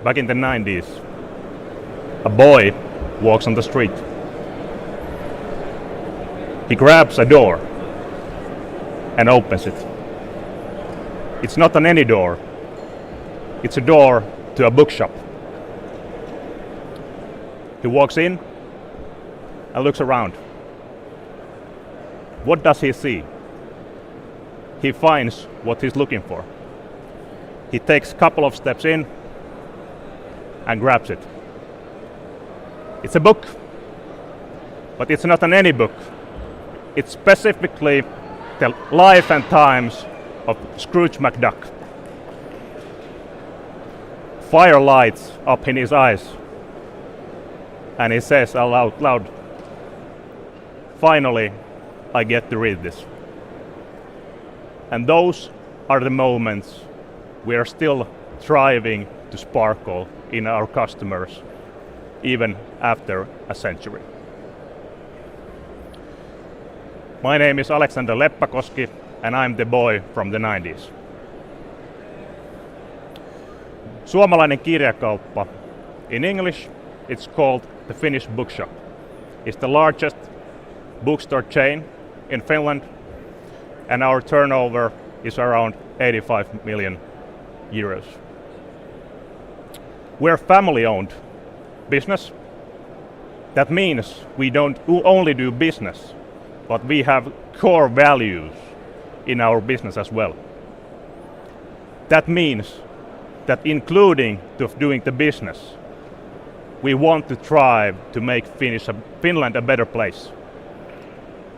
Back in the 90s, a boy walks on the street. He grabs a door and opens it. It's not an any door. It's a door to a bookshop. He walks in and looks around. What does he see? He finds what he's looking for. He takes a couple of steps in and grabs it. It's a book, but it's not an any book. It's specifically the life and times of Scrooge McDuck. Fire lights up in his eyes, and he says out loud, "Finally, I get to read this." And those are the moments we are still striving to sparkle in our customers, even after a century. My name is Alexander Leppäkoski, and I'm the boy from the 90s. Suomalainen kirjakauppa, in English, it's called the Finnish Bookshop. It's the largest bookstore chain in Finland, and our turnover is around 85 million euros. We're family-owned business. That means we don't only do business, but we have core values in our business as well. That means that including to doing the business, we want to strive to make Finland a better place.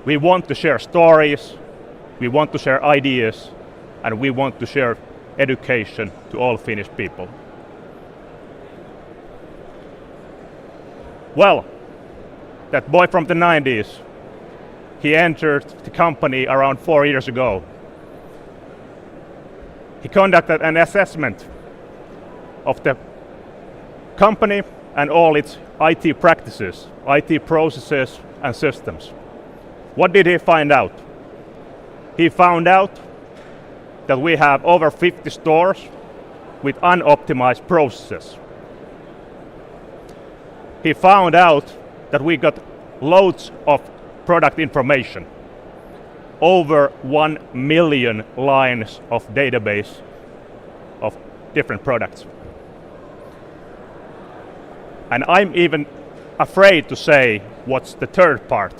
We want to share stories, we want to share ideas, and we want to share education to all Finnish people. Well, that boy from the 90s, he entered the company around 4 years ago. He conducted an assessment of the company and all its IT practices, IT processes and systems. What did he find out? He found out that we have over 50 stores with unoptimized processes. He found out that we got loads of product information, over 1 million lines of database of different products. And I'm even afraid to say what's the third part.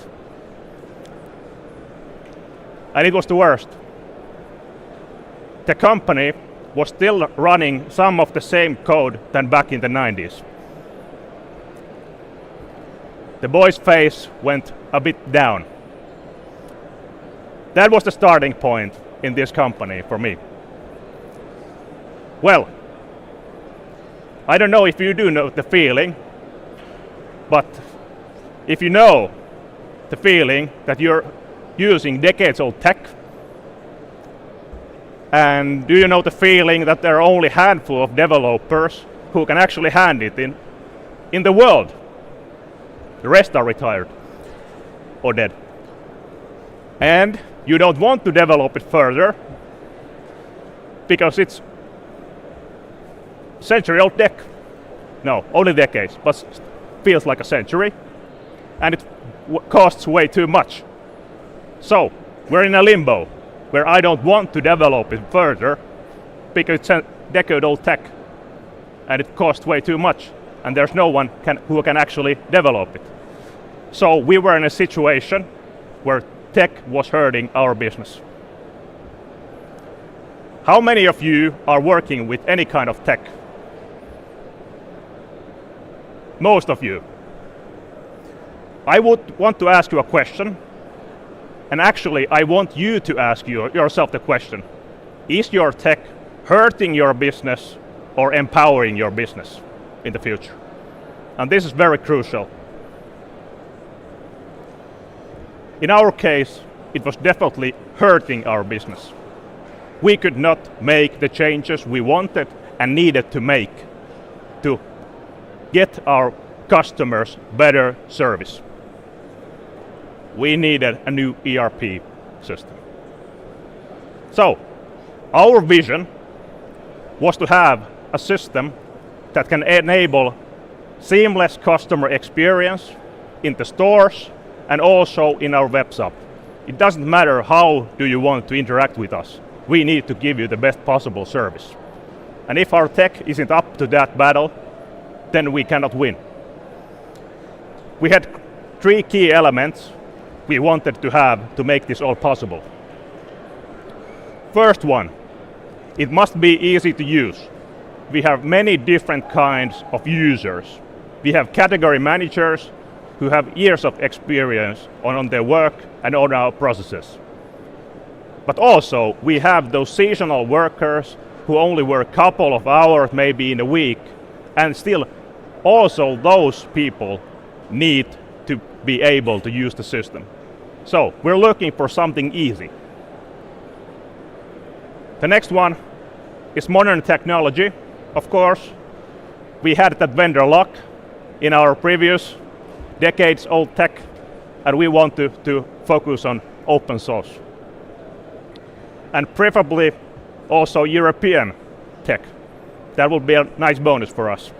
And it was the worst. The company was still running some of the same code than back in the 90s. The boy's face went a bit down. That was the starting point in this company for me. Well, I don't know if you do know the feeling, but if you know the feeling that you're using decades-old tech, and do you know the feeling that there are only a handful of developers who can actually handle it in the world? The rest are retired or dead. And you don't want to develop it further because it's century-old tech. No, only decades, but feels like a century, and it costs way too much. So we're in a limbo where I don't want to develop it further because it's a decade-old tech and it costs way too much, and there's no one who can actually develop it. So we were in a situation where tech was hurting our business. How many of you are working with any kind of tech? Most of you. I would want to ask you a question, and actually I want you to ask yourself the question: is your tech hurting your business or empowering your business in the future? And this is very crucial. In our case, it was definitely hurting our business. We could not make the changes we wanted and needed to make to get our customers better service. We needed a new ERP system. So, our vision was to have a system that can enable seamless customer experience in the stores and also in our web shop. It doesn't matter how do you want to interact with us. We need to give you the best possible service. And if our tech isn't up to that battle, then we cannot win. We had 3 key elements we wanted to have to make this all possible. First one, it must be easy to use. We have many different kinds of users. We have category managers who have years of experience on their work and on our processes. But also, we have those seasonal workers who only work a couple of hours maybe in a week, and still also those people need to be able to use the system. So we're looking for something easy. The next one is modern technology. Of course, we had that vendor lock in our previous decades-old tech, and we want to focus on open source. And preferably also European tech. That would be a nice bonus for us.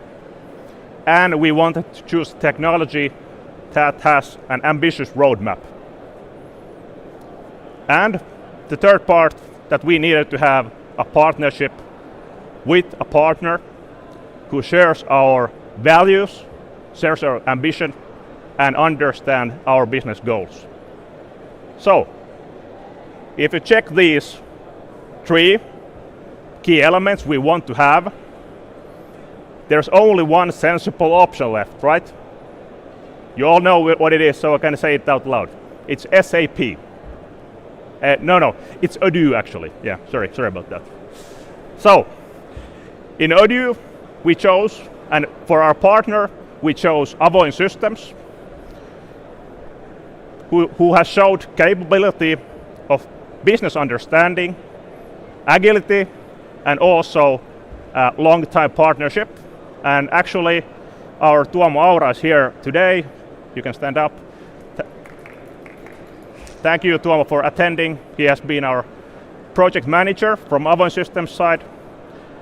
And we wanted to choose technology that has an ambitious roadmap. And the third part, that we needed to have a partnership with a partner who shares our values, shares our ambition, and understand our business goals. So, if you check these 3 key elements we want to have, there's only one sensible option left, right? You all know what it is, so I can say it out loud. It's SAP. No, it's Odoo actually. Yeah, sorry about that. So, in Odoo, we chose, and for our partner, we chose Avoin Systems, who has showed capability of business understanding, agility, and also long-time partnership. And actually, our Tuomo Aura is here today. You can stand up. Thank you, Tuomo, for attending. He has been our project manager from Avoin Systems side.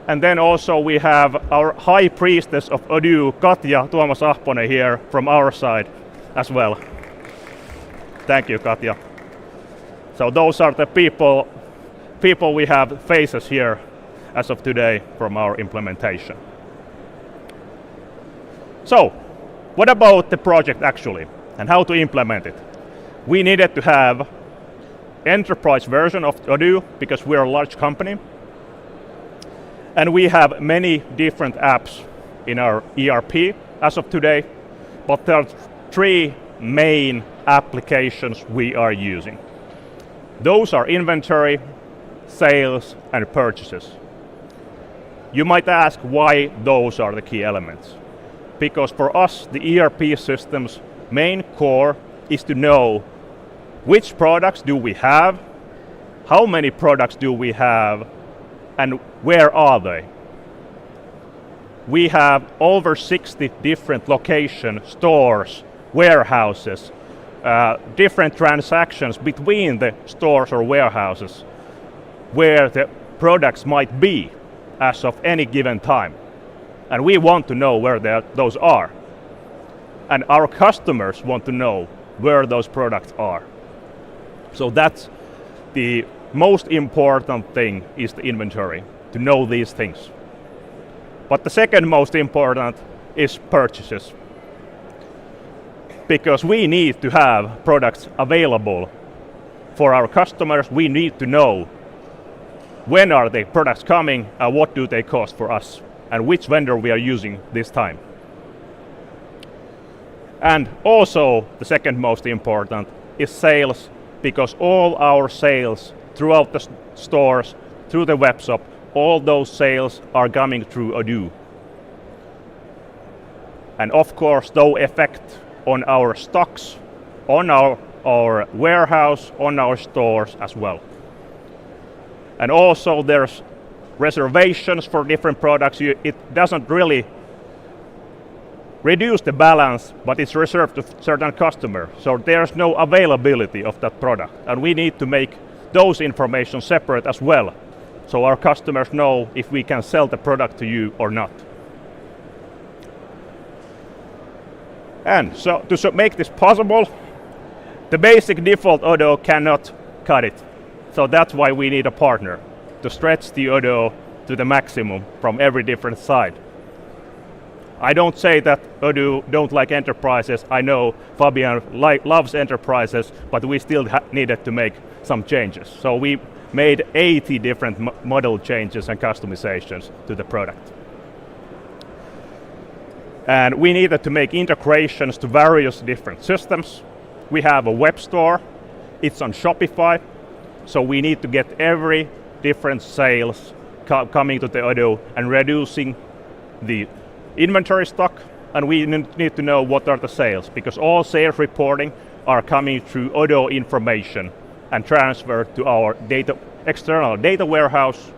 And then also we have our high priestess of Odoo, Katja Tuomo Sahponen, here from our side as well. Thank you, Katja. So those are the people we have faces here as of today from our implementation. So, what about the project actually, and how to implement it? We needed to have enterprise version of Odoo because we're a large company. And we have many different apps in our ERP as of today, but there are 3 main applications we are using. Those are inventory, sales, and purchases. You might ask why those are the key elements. Because for us, the ERP system's main core is to know which products do we have, how many products do we have, and where are they. We have over 60 different locations, stores, warehouses, different transactions between the stores or warehouses where the products might be as of any given time. And we want to know where those are. And our customers want to know where those products are. So that's the most important thing, is the inventory, to know these things. But the second most important is purchases. Because we need to have products available for our customers. We need to know when are the products coming and what do they cost for us and which vendor we are using this time. And also the second most important is sales, because all our sales throughout the stores, through the web shop, all those sales are coming through Odoo. And of course, those effect on our stocks, on our warehouse, on our stores as well. And also there's reservations for different products. It doesn't really reduce the balance, but it's reserved to certain customers. So there's no availability of that product. And we need to make those information separate as well, so our customers know if we can sell the product to you or not. And so to make this possible, the basic default Odoo cannot cut it. So that's why we need a partner to stretch the Odoo to the maximum from every different side. I don't say that Odoo don't like enterprises. I know Fabian loves enterprises, but we still needed to make some changes. So we made 80 different model changes and customizations to the product. And we needed to make integrations to various different systems. We have a web store, it's on Shopify, so we need to get every different sales coming to the Odoo and reducing the inventory stock, and we need to know what are the sales, because all sales reporting are coming through Odoo information and transferred to our external data warehouse,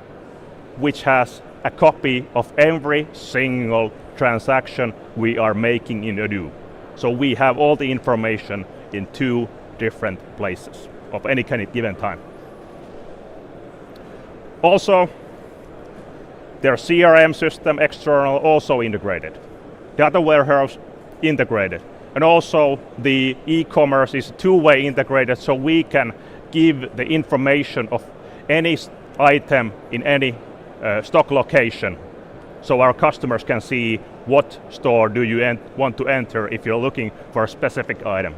which has a copy of every single transaction we are making in Odoo. So we have all the information in 2 different places of any kind of given time. Also, their CRM system external also integrated. Data warehouse integrated. And also the e-commerce is 2-way integrated, so we can give the information of any item in any stock location, so our customers can see what store do you want to enter if you're looking for a specific item.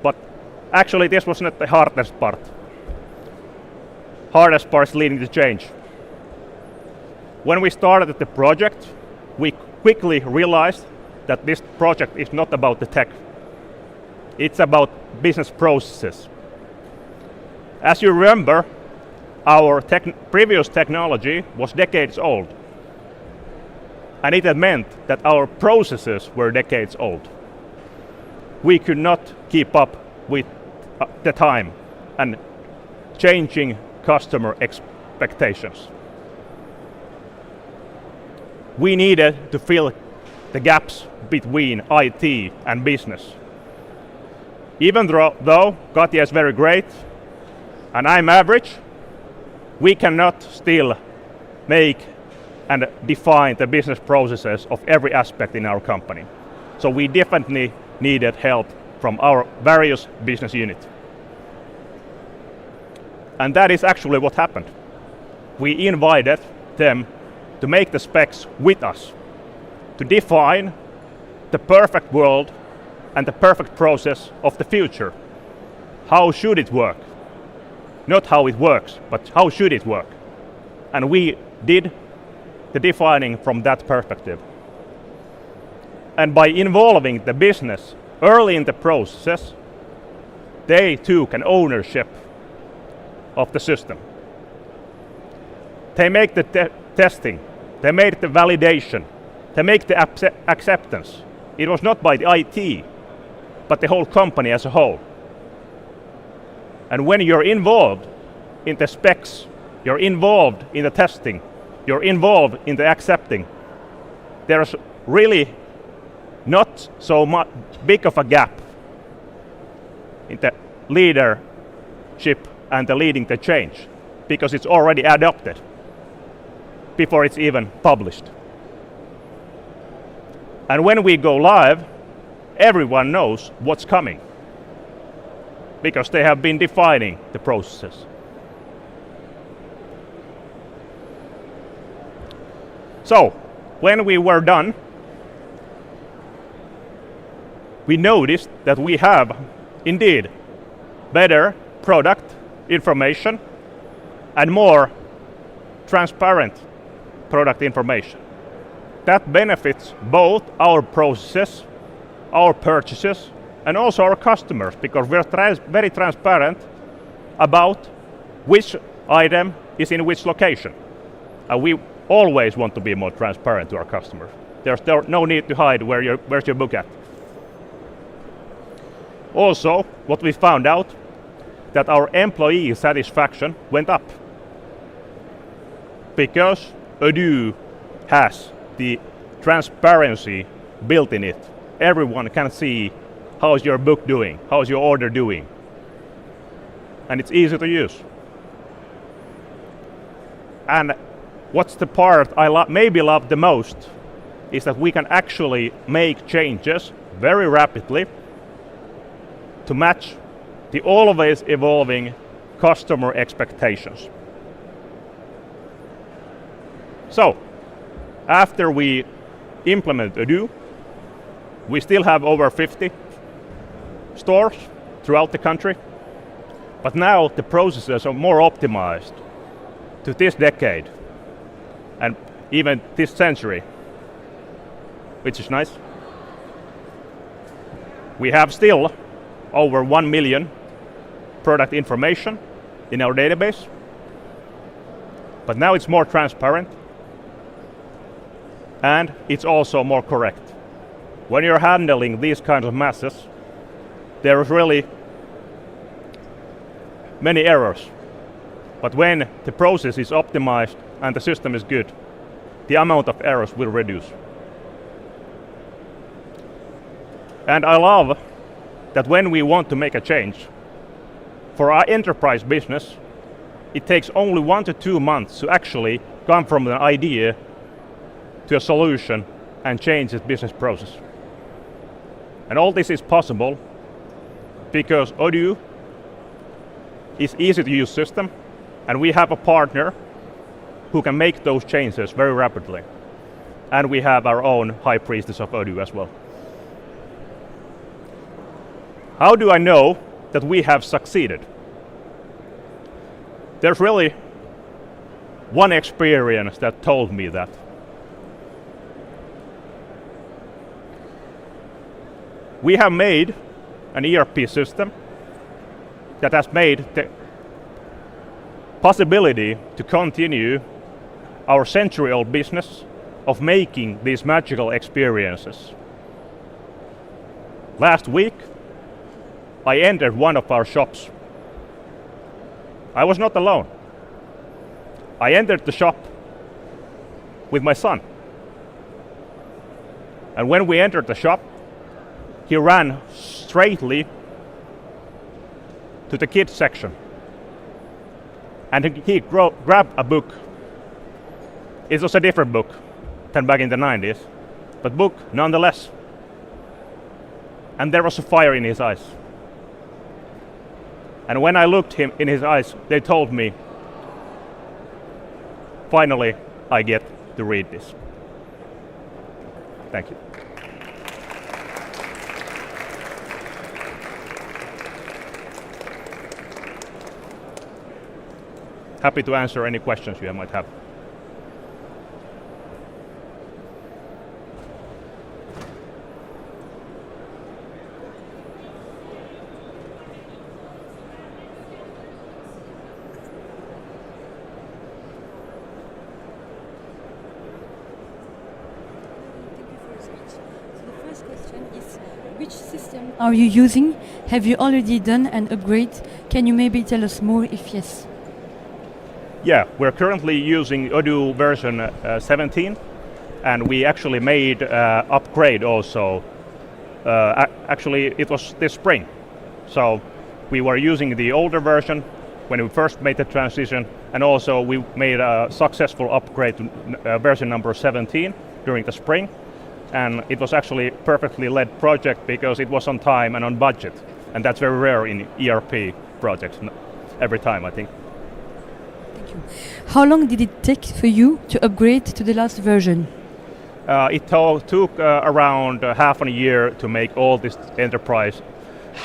But actually this was not the hardest part. Hardest part is leading the change. When we started the project, we quickly realized that this project is not about the tech. It's about business processes. As you remember, our previous technology was decades old. And it meant that our processes were decades old. We could not keep up with the time and changing customer expectations. We needed to fill the gaps between IT and business. Even though Katja is very great and I'm average, we cannot still make and define the business processes of every aspect in our company. So we definitely needed help from our various business units. And that is actually what happened. We invited them to make the specs with us, to define the perfect world and the perfect process of the future. How should it work? Not how it works, but how should it work? And we did the defining from that perspective. And by involving the business early in the process, they took an ownership of the system. They make the testing, they made the validation, they make the acceptance. It was not by the IT, but the whole company as a whole. And when you're involved in the specs, you're involved in the testing, you're involved in the accepting, there's really not so much big of a gap in the leadership and the leading the change, because it's already adopted before it's even published. And when we go live, everyone knows what's coming, because they have been defining the processes. So, when we were done, we noticed that we have indeed better product information and more transparent product information. That benefits both our processes, our purchases, and also our customers, because we're very transparent about which item is in which location. And we always want to be more transparent to our customers. There's no need to hide where's your book at. Also, what we found out, that our employee satisfaction went up, because Odoo has the transparency built in it. Everyone can see how's your book doing, how's your order doing, and it's easy to use. And what's the part I maybe love the most is that we can actually make changes very rapidly to match the always evolving customer expectations. So, after we implement Odoo, we still have over 50 stores throughout the country, but now the processes are more optimized to this decade and even this century, which is nice. We have still over 1 million product information in our database, but now it's more transparent and it's also more correct. When you're handling these kinds of masses, there is really many errors. But when the process is optimized and the system is good, the amount of errors will reduce. And I love that when we want to make a change, for our enterprise business, it takes only 1 to 2 months to actually come from an idea to a solution and change its business process. And all this is possible because Odoo is easy to use system, and we have a partner who can make those changes very rapidly. And we have our own high priestess of Odoo as well. How do I know that we have succeeded? There's really one experience that told me that. We have made an ERP system that has made the possibility to continue our century-old business of making these magical experiences. Last week, I entered one of our shops. I was not alone. I entered the shop with my son. And when we entered the shop, he ran straightly to the kids section. And he grabbed a book. It was a different book than back in the 90s, but book nonetheless. And there was a fire in his eyes. And when I looked him in his eyes, they told me, finally, I get to read this. Thank you. Happy to answer any questions you might have. Which system are you using? Have you already done an upgrade? Can you maybe tell us more if yes? Yeah, we're currently using Odoo version 17, and we actually made upgrade also. Actually, it was this spring. So we were using the older version when we first made the transition, and also we made a successful upgrade to version number 17 during the spring. And it was actually a perfectly led project because it was on time and on budget. And that's very rare in ERP projects every time, I think. Thank you. How long did it take for you to upgrade to the last version? It took around half a year to make all these enterprise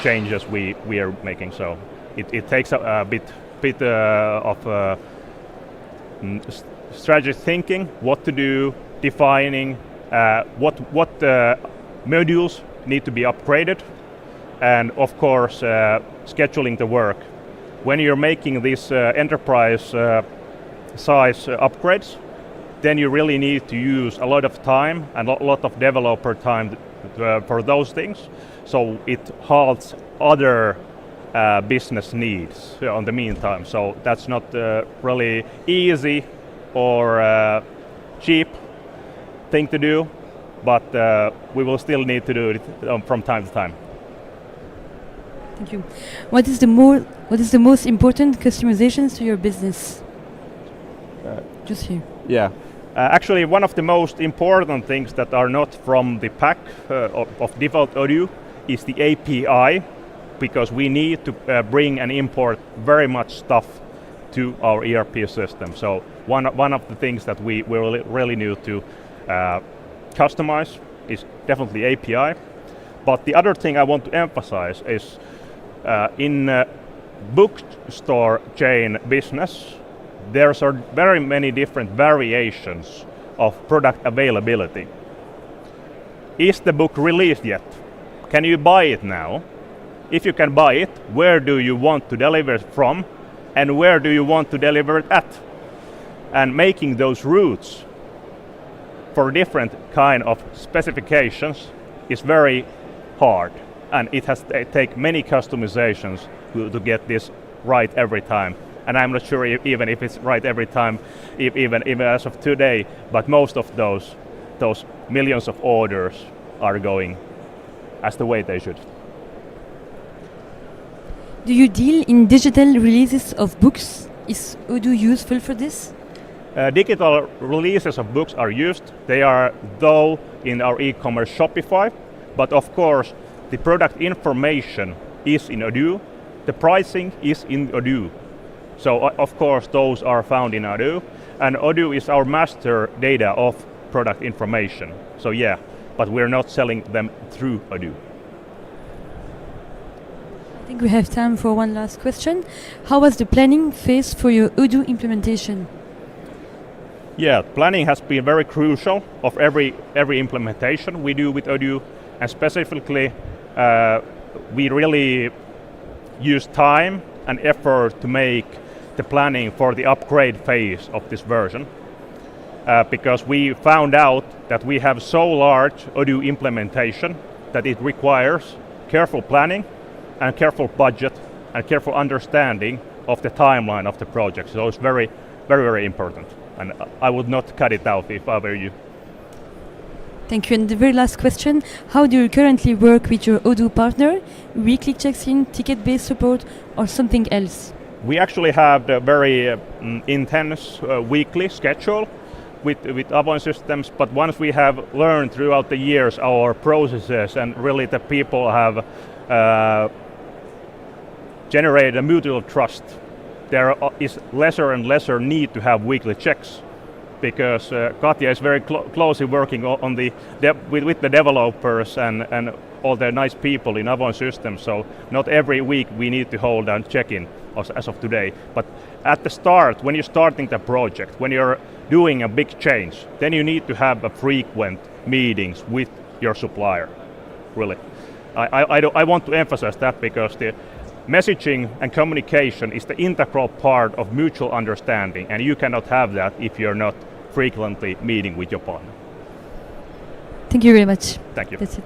changes we are making. So it takes a bit of strategy thinking, what to do, defining, what modules need to be upgraded, and of course scheduling the work. When you're making these enterprise size upgrades, then you really need to use a lot of time and a lot of developer time for those things. So it halts other business needs in the meantime. So that's not really easy or cheap thing to do, but we will still need to do it from time to time. Thank you. What is the most important customizations to your business? Just here. Yeah. Actually, one of the most important things that are not from the pack of default Odoo is the API, because we need to bring and import very much stuff to our ERP system. So one of the things that we really need to customize is definitely API. But the other thing I want to emphasize is in bookstore chain business, there's very many different variations of product availability. Is the book released yet? Can you buy it now? If you can buy it, where do you want to deliver it from, and where do you want to deliver it at? And making those routes for different kind of specifications is very hard, and it has to take many customizations to get this right every time. And I'm not sure even if it's right every time, even as of today, but most of those millions of orders are going as the way they should. Do you deal in digital releases of books? Is Odoo useful for this? Digital releases of books are used. They are though in our e-commerce Shopify, but of course the product information is in Odoo, the pricing is in Odoo. So of course those are found in Odoo, and Odoo is our master data of product information. So yeah, but we're not selling them through Odoo. I think we have time for one last question. How was the planning phase for your Odoo implementation? Yeah, planning has been very crucial of every implementation we do with Odoo, and specifically we really use time and effort to make the planning for the upgrade phase of this version, because we found out that we have so large Odoo implementation that it requires careful planning and careful budget and careful understanding of the timeline of the project. So it's very, very, very important, and I would not cut it out if I were you. Thank you. And the very last question, how do you currently work with your Odoo partner? Weekly checks-in, ticket-based support, or something else? We actually have a very intense weekly schedule with Avoin systems, but once we have learned throughout the years our processes and really the people have generated a mutual trust, there is lesser and lesser need to have weekly checks, because Katja is very closely working on with the developers and all the nice people in Avoin systems. So not every week we need to hold a check-in as of today. But at the start, when you're starting the project, when you're doing a big change, then you need to have a frequent meetings with your supplier. Really, I want to emphasize that, because the messaging and communication is the integral part of mutual understanding, and you cannot have that if you're not frequently meeting with your partner. Thank you very much. Thank you. That's it.